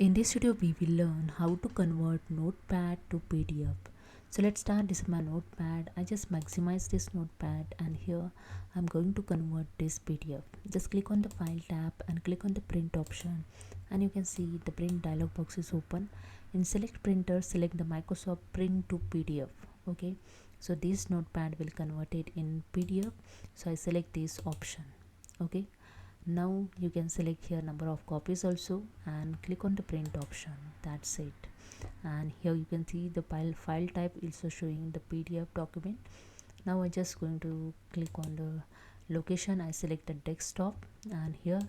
In this video we will learn how to convert Notepad to PDF. So let's start. This is my Notepad. I just maximize this Notepad and here I'm going to convert this PDF. Just click on the file tab and click on the print option, and you can see the print dialog box is open. In select printer, select the Microsoft Print to PDF. Okay, so this Notepad will convert it in PDF, so I select this option. Okay, now you can select here number of copies also and click on the print option. That's it. And here you can see the file type also showing the PDF document. Now I just going to click on the location. I select the desktop and here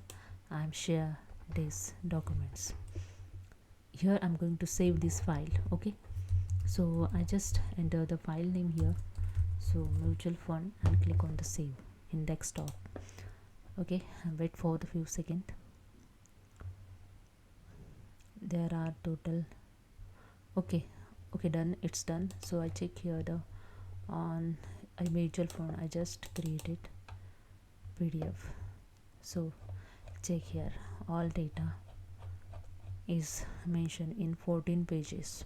I'm share these documents. Here I'm going to save this file. Okay, so I just enter the file name here, so mutual fund, and click on the save in desktop. Okay, and wait for the few seconds. There are total okay done. It's done. So I check here the on a mutual fund I just created PDF. So check here, all data is mentioned in 14 pages.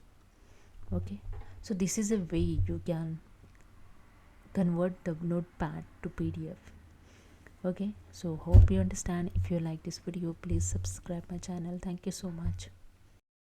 Okay, so this is a way you can convert the Notepad to PDF. Okay, so hope you understand. If you like this video, please subscribe my channel. Thank you so much.